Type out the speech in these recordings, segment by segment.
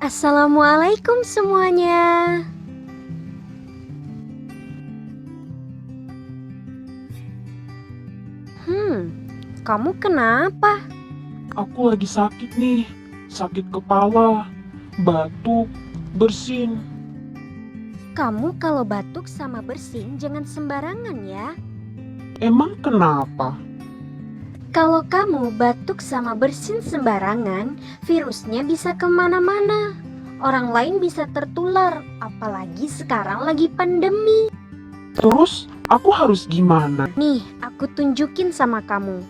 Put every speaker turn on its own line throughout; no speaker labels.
Assalamualaikum semuanya. Kamu kenapa?
Aku lagi sakit nih, sakit kepala, batuk, bersin.
Kamu kalau batuk sama bersin jangan sembarangan ya.
Emang kenapa?
Kalau kamu batuk sama bersin sembarangan, virusnya bisa kemana-mana. Orang lain bisa tertular, apalagi sekarang lagi pandemi.
Terus aku harus gimana?
Nih, aku tunjukin sama kamu.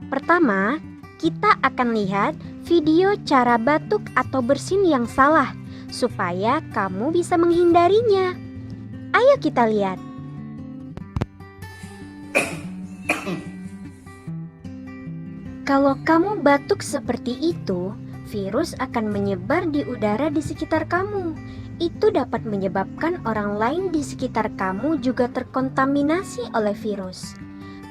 Pertama, kita akan lihat video cara batuk atau bersin yang salah, supaya kamu bisa menghindarinya. Ayo kita lihat. Kalau kamu batuk seperti itu, virus akan menyebar di udara di sekitar kamu. Itu dapat menyebabkan orang lain di sekitar kamu juga terkontaminasi oleh virus.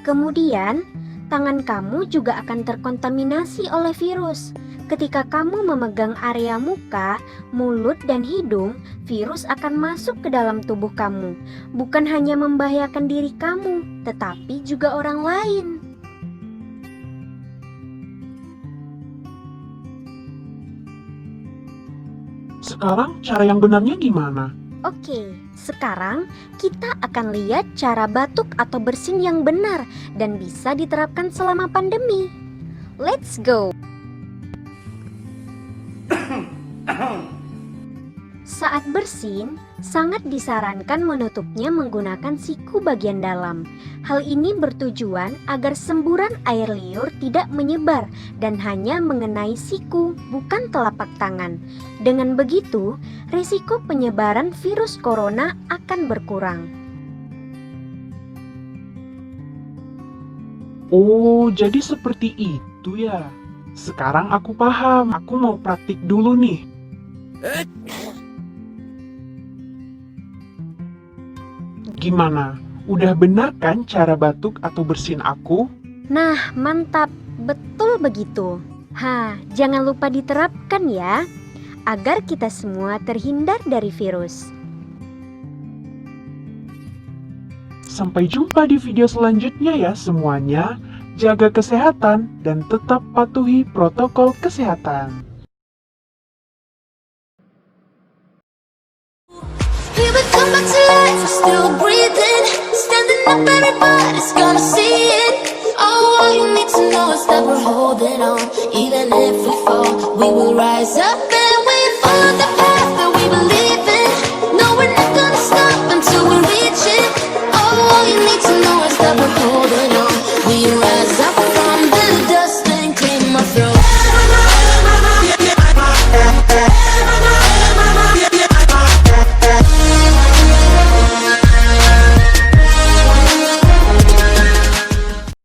Kemudian, tangan kamu juga akan terkontaminasi oleh virus. Ketika kamu memegang area muka, mulut, dan hidung, virus akan masuk ke dalam tubuh kamu. Bukan hanya membahayakan diri kamu, tetapi juga orang lain.
Sekarang cara yang benarnya gimana?
Oke, sekarang kita akan lihat cara batuk atau bersin yang benar dan bisa diterapkan selama pandemi. Let's go! Saat bersin, sangat disarankan menutupnya menggunakan siku bagian dalam. Hal ini bertujuan agar semburan air liur tidak menyebar dan hanya mengenai siku, bukan telapak tangan. Dengan begitu, risiko penyebaran virus corona akan berkurang.
Oh, jadi seperti itu ya. Sekarang aku paham. Aku mau praktik dulu nih. Gimana? Udah benar kan cara batuk atau bersin aku?
Nah, mantap, betul begitu. Jangan lupa diterapkan ya, agar kita semua terhindar dari virus.
Sampai jumpa di video selanjutnya ya semuanya. Jaga kesehatan dan tetap patuhi protokol kesehatan.
We would come back to life, we're still breathing. Standing up, everybody's gonna see it. Oh, all you need to know is that we're holding on. Even if we fall, we will rise up.